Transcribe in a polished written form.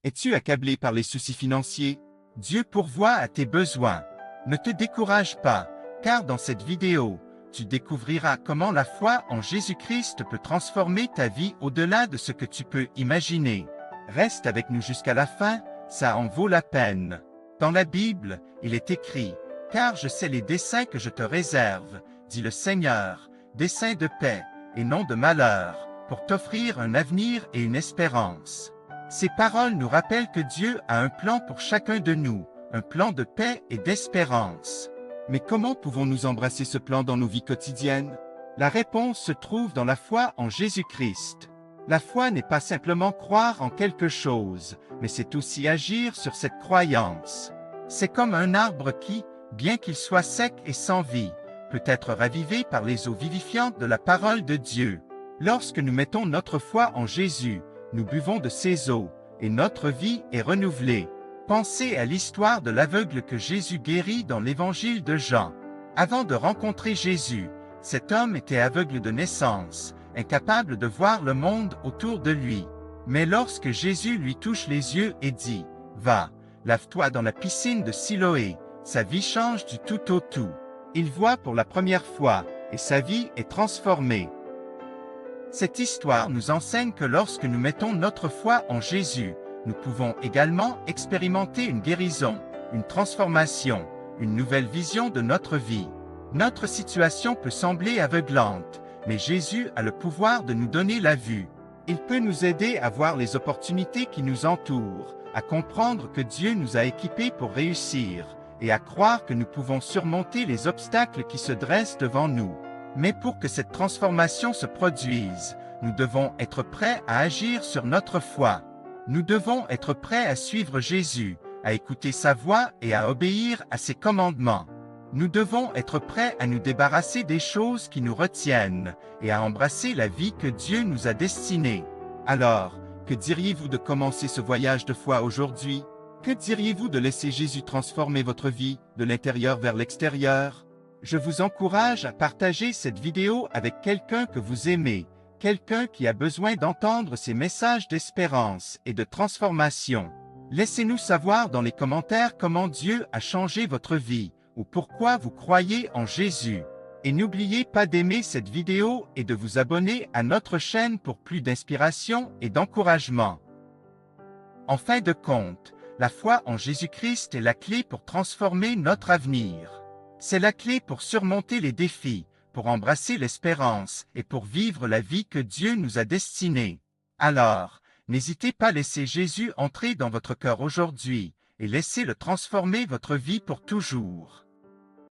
Es-tu accablé par les soucis financiers? Dieu pourvoit à tes besoins. Ne te décourage pas, car dans cette vidéo, tu découvriras comment la foi en Jésus-Christ peut transformer ta vie au-delà de ce que tu peux imaginer. Reste avec nous jusqu'à la fin, ça en vaut la peine. Dans la Bible, il est écrit « Car je sais les desseins que je te réserve, dit le Seigneur, desseins de paix et non de malheur, pour t'offrir un avenir et une espérance. » Ces paroles nous rappellent que Dieu a un plan pour chacun de nous, un plan de paix et d'espérance. Mais comment pouvons-nous embrasser ce plan dans nos vies quotidiennes? La réponse se trouve dans la foi en Jésus-Christ. La foi n'est pas simplement croire en quelque chose, mais c'est aussi agir sur cette croyance. C'est comme un arbre qui, bien qu'il soit sec et sans vie, peut être ravivé par les eaux vivifiantes de la parole de Dieu. Lorsque nous mettons notre foi en Jésus, nous buvons de ces eaux, et notre vie est renouvelée. Pensez à l'histoire de l'aveugle que Jésus guérit dans l'évangile de Jean. Avant de rencontrer Jésus, cet homme était aveugle de naissance, incapable de voir le monde autour de lui. Mais lorsque Jésus lui touche les yeux et dit « Va, lave-toi dans la piscine de Siloé », sa vie change du tout au tout. Il voit pour la première fois, et sa vie est transformée. Cette histoire nous enseigne que lorsque nous mettons notre foi en Jésus, nous pouvons également expérimenter une guérison, une transformation, une nouvelle vision de notre vie. Notre situation peut sembler aveuglante, mais Jésus a le pouvoir de nous donner la vue. Il peut nous aider à voir les opportunités qui nous entourent, à comprendre que Dieu nous a équipés pour réussir, et à croire que nous pouvons surmonter les obstacles qui se dressent devant nous. Mais pour que cette transformation se produise, nous devons être prêts à agir sur notre foi. Nous devons être prêts à suivre Jésus, à écouter sa voix et à obéir à ses commandements. Nous devons être prêts à nous débarrasser des choses qui nous retiennent et à embrasser la vie que Dieu nous a destinée. Alors, que diriez-vous de commencer ce voyage de foi aujourd'hui? Que diriez-vous de laisser Jésus transformer votre vie de l'intérieur vers l'extérieur? Je vous encourage à partager cette vidéo avec quelqu'un que vous aimez, quelqu'un qui a besoin d'entendre ces messages d'espérance et de transformation. Laissez-nous savoir dans les commentaires comment Dieu a changé votre vie, ou pourquoi vous croyez en Jésus. Et n'oubliez pas d'aimer cette vidéo et de vous abonner à notre chaîne pour plus d'inspiration et d'encouragement. En fin de compte, la foi en Jésus-Christ est la clé pour transformer notre avenir. C'est la clé pour surmonter les défis, pour embrasser l'espérance et pour vivre la vie que Dieu nous a destinée. Alors, n'hésitez pas à laisser Jésus entrer dans votre cœur aujourd'hui et laissez-le transformer votre vie pour toujours.